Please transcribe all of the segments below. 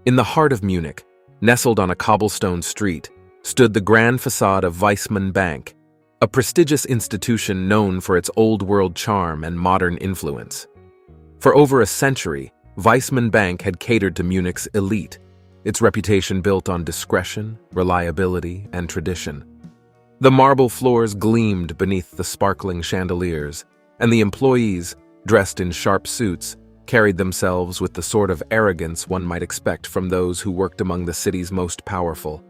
In the heart of Munich, nestled on a cobblestone street, stood the grand facade of Vicman Bank, a prestigious institution known for its old-world charm and modern influence. For over a century, Vicman Bank had catered to Munich's elite, its reputation built on discretion, reliability, and tradition. The marble floors gleamed beneath the sparkling chandeliers, and the employees, dressed in sharp suits, carried themselves with the sort of arrogance one might expect from those who worked among the city's most powerful.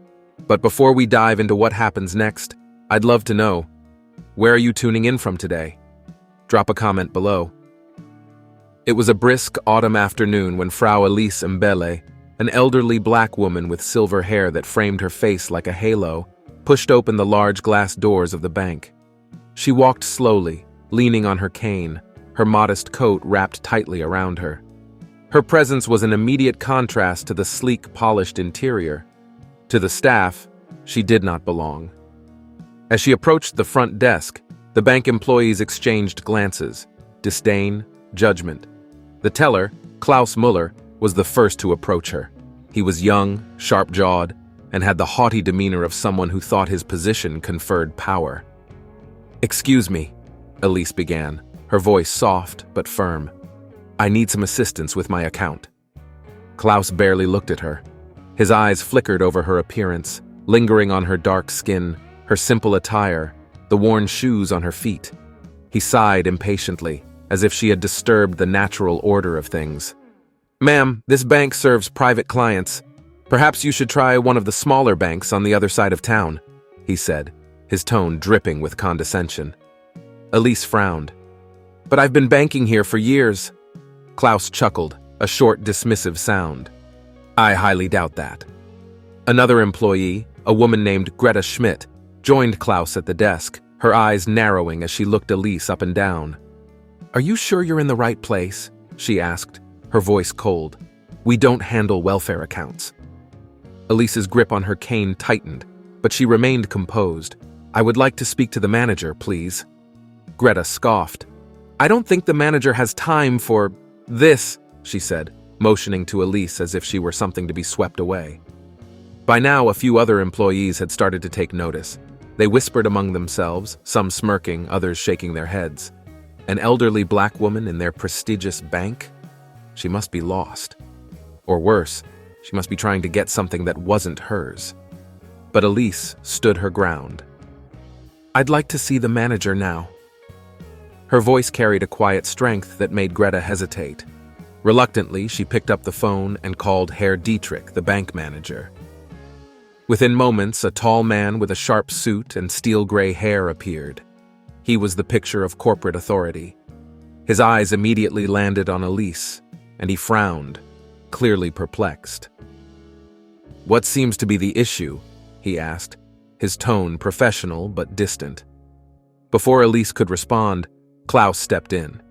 But before we dive into what happens next, I'd love to know, where are you tuning in from today? Drop a comment below. It was a brisk autumn afternoon when Frau Elise Mbele, an elderly black woman with silver hair that framed her face like a halo, pushed open the large glass doors of the bank. She walked slowly, leaning on her cane, her modest coat wrapped tightly around her. Her presence was an immediate contrast to the sleek, polished interior. To the staff, she did not belong. As she approached the front desk, the bank employees exchanged glances, disdain, judgment. The teller, Klaus Muller, was the first to approach her. He was young, sharp-jawed, and had the haughty demeanor of someone who thought his position conferred power. "Excuse me," Elise began, her voice soft but firm. "I need some assistance with my account." Klaus barely looked at her. His eyes flickered over her appearance, lingering on her dark skin, her simple attire, the worn shoes on her feet. He sighed impatiently, as if she had disturbed the natural order of things. "Ma'am, this bank serves private clients. Perhaps you should try one of the smaller banks on the other side of town," he said, his tone dripping with condescension. Elise frowned. "But I've been banking here for years." Klaus chuckled, a short, dismissive sound. "I highly doubt that." Another employee, a woman named Greta Schmidt, joined Klaus at the desk, her eyes narrowing as she looked Elise up and down. "Are you sure you're in the right place?" she asked, her voice cold. "We don't handle welfare accounts." Elise's grip on her cane tightened, but she remained composed. "I would like to speak to the manager, please." Greta scoffed. "I don't think the manager has time for this," she said, motioning to Elise as if she were something to be swept away. By now, a few other employees had started to take notice. They whispered among themselves, some smirking, others shaking their heads. An elderly black woman in their prestigious bank? She must be lost. Or worse, she must be trying to get something that wasn't hers. But Elise stood her ground. "I'd like to see the manager now." Her voice carried a quiet strength that made Greta hesitate. Reluctantly, she picked up the phone and called Herr Dietrich, the bank manager. Within moments, a tall man with a sharp suit and steel-gray hair appeared. He was the picture of corporate authority. His eyes immediately landed on Elise, and he frowned, clearly perplexed. "What seems to be the issue?" he asked, his tone professional but distant. Before Elise could respond, Klaus stepped in.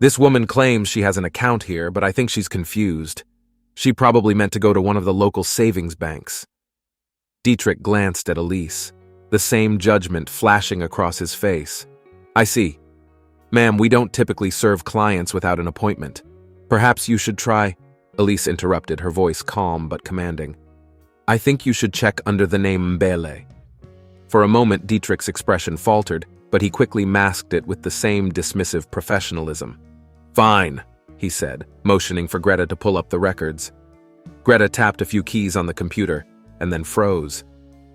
"This woman claims she has an account here, but I think she's confused. She probably meant to go to one of the local savings banks." Dietrich glanced at Elise, the same judgment flashing across his face. "I see. Ma'am, we don't typically serve clients without an appointment. Perhaps you should try—" Elise interrupted, her voice calm but commanding. "I think you should check under the name Mbele." For a moment, Dietrich's expression faltered, but he quickly masked it with the same dismissive professionalism. "Fine," he said, motioning for Greta to pull up the records. Greta tapped a few keys on the computer, and then froze.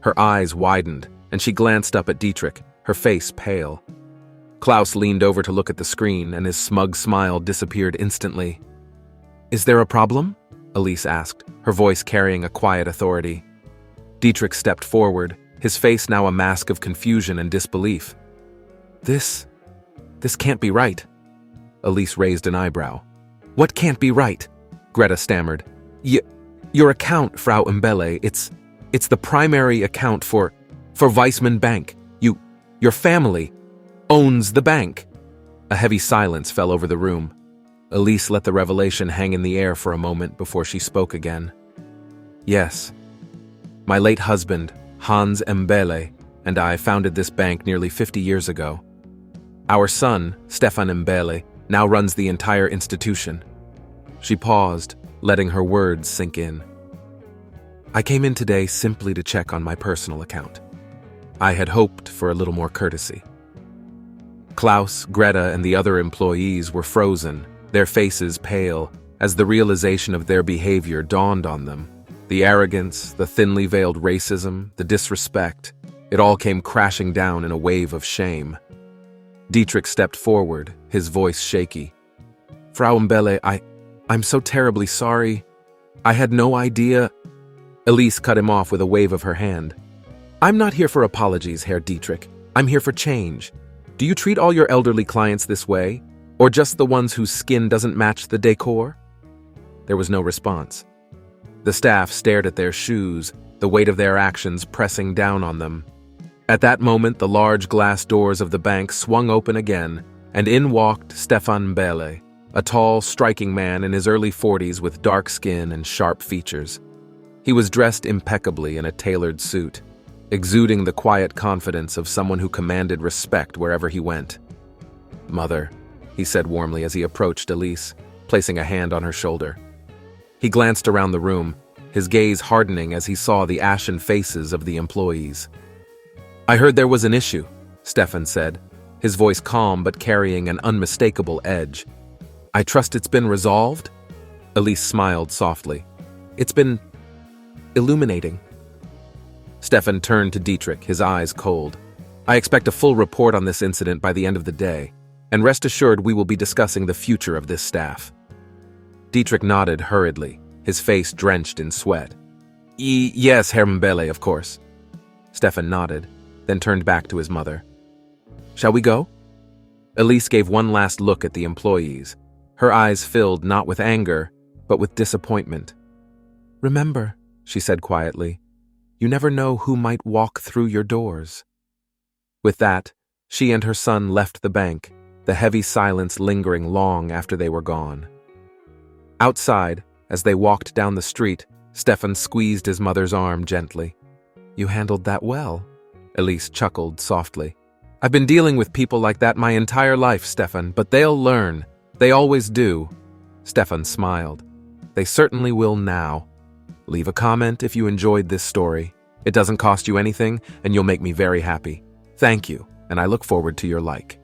Her eyes widened, and she glanced up at Dietrich, her face pale. Klaus leaned over to look at the screen, and his smug smile disappeared instantly. "Is there a problem?" Elise asked, her voice carrying a quiet authority. Dietrich stepped forward, his face now a mask of confusion and disbelief. This can't be right." Elise raised an eyebrow. "What can't be right?" Greta stammered. Your account, Frau Mbele, it's the primary account for Vicman Bank. Your family owns the bank." A heavy silence fell over the room. Elise let the revelation hang in the air for a moment before she spoke again. "Yes. My late husband, Hans Mbele, and I founded this bank nearly 50 years ago. Our son, Stefan Mbele, now runs the entire institution." She paused, letting her words sink in. I came in today simply to check on my personal account. I had hoped for a little more courtesy. Klaus, Greta, and the other employees were frozen, their faces pale, as the realization of their behavior dawned on them. The arrogance, the thinly veiled racism, the disrespect, it all came crashing down in a wave of shame. Dietrich stepped forward, his voice shaky. Frau Mbele, I'm so terribly sorry. I had no idea. Elise cut him off with a wave of her hand. I'm not here for apologies, Herr Dietrich. I'm here for change. Do you treat all your elderly clients this way? Or just the ones whose skin doesn't match the decor? There was no response. The staff stared at their shoes, the weight of their actions pressing down on them. At that moment, the large glass doors of the bank swung open again, and in walked Stefan Mbele, a tall, striking man in his early 40s with dark skin and sharp features. He was dressed impeccably in a tailored suit, exuding the quiet confidence of someone who commanded respect wherever he went. "Mother," he said warmly as he approached Elise, placing a hand on her shoulder. He glanced around the room, his gaze hardening as he saw the ashen faces of the employees. "I heard there was an issue," Stefan said, his voice calm but carrying an unmistakable edge. "I trust it's been resolved?" Elise smiled softly. "It's been illuminating." Stefan turned to Dietrich, his eyes cold. "I expect a full report on this incident by the end of the day, and rest assured we will be discussing the future of this staff." Dietrich nodded hurriedly, his face drenched in sweat. Yes, Herr Mbele, of course." Stefan nodded, then turned back to his mother. "Shall we go?" Elise gave one last look at the employees, her eyes filled not with anger, but with disappointment. "Remember," she said quietly, "you never know who might walk through your doors." With that, she and her son left the bank, the heavy silence lingering long after they were gone. Outside, as they walked down the street, Stefan squeezed his mother's arm gently. "You handled that well," Elise chuckled softly. "I've been dealing with people like that my entire life, Stefan, but they'll learn. They always do." Stefan smiled. "They certainly will now. Leave a comment if you enjoyed this story. It doesn't cost you anything, and you'll make me very happy. Thank you, and I look forward to your like."